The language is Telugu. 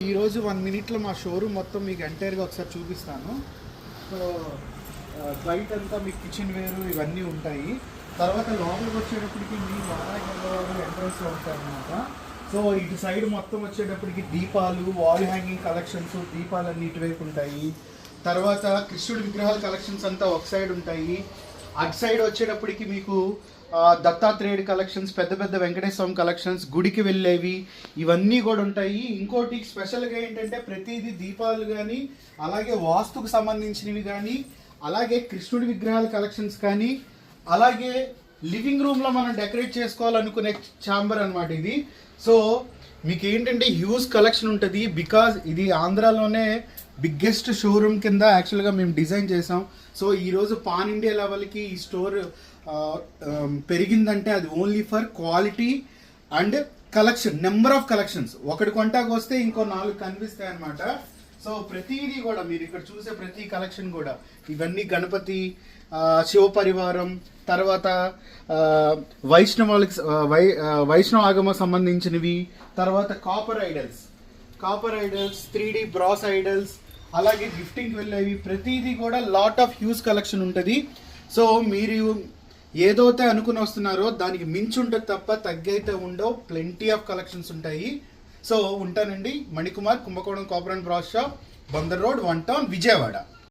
ఈరోజు 1 మినిట్లో మా షోరూమ్ మొత్తం మీకు ఎంటైర్గా ఒకసారి చూపిస్తాను. సో బయట అంతా మీకు కిచెన్ వేరు ఇవన్నీ ఉంటాయి. తర్వాత లోపలికి వచ్చేటప్పటికి మీ వారాలు ఎంట్రన్స్లో ఉంటాయన్నమాట. సో ఇటు సైడ్ మొత్తం వచ్చేటప్పటికి దీపాలు, వాల్ హ్యాంగింగ్ కలెక్షన్స్, దీపాలన్నీ ఇటువైపు ఉంటాయి. తర్వాత కృష్ణుడి విగ్రహాల కలెక్షన్స్ అంతా ఒక సైడ్ ఉంటాయి. అటు సైడ్ వచ్చేటప్పటికి మీకు దత్తాత్రేయుడి కలెక్షన్స్, పెద్ద పెద్ద వెంకటేశ్వర స్వామి కలెక్షన్స్, గుడికి వెళ్ళేవి ఇవన్నీ కూడా ఉంటాయి. ఇంకోటి స్పెషల్గా ఏంటంటే ప్రతిదీ దీపాలు కానీ, అలాగే వాస్తుకు సంబంధించినవి కానీ, అలాగే కృష్ణుడి విగ్రహాల కలెక్షన్స్ కానీ, అలాగే లివింగ్ రూమ్లో మనం డెకరేట్ చేసుకోవాలనుకునే ఛాంబర్ అనమాట ఇది. సో మీకు ఏంటంటే హ్యూజ్ కలెక్షన్ ఉంటుంది. బికాజ్ ఇది ఆంధ్రాలోనే బిగ్గెస్ట్ షోరూమ్ కింద యాక్చువల్గా మేము డిజైన్ చేసాం. సో ఈరోజు పాన్ ఇండియా లెవెల్కి ఈ స్టోర్ పెరిగిందంటే అది only for quality and collection, number of collections. ఒకటి కొంటాకు వస్తే ఇంకో 4 కనిపిస్తాయి అన్నమాట. సో ప్రతిదీ కూడా మీరు ఇక్కడ చూసే ప్రతి కలెక్షన్ కూడా ఇవన్నీ గణపతి, శివ పరివారం, తర్వాత వైష్ణవ ఆగమ సంబంధించినవి, తర్వాత copper idols, 3D brass idols, అలాగే గిఫ్టింగ్కి వెళ్ళేవి, ప్రతిదీ కూడా లాట్ ఆఫ్ హ్యూజ్ కలెక్షన్ ఉంటుంది. సో మీరు ఏదైతే అనుకుని వస్తున్నారో దానికి మించి ఉంటుంది తప్ప తగ్గైతే ఉండవు. ప్లెంటీ ఆఫ్ కలెక్షన్స్ ఉంటాయి. సో ఉంటానండి. మణికుమార్, కుంభకోణం copper and brass shop, Bandar road, 1 town, Vijayawada.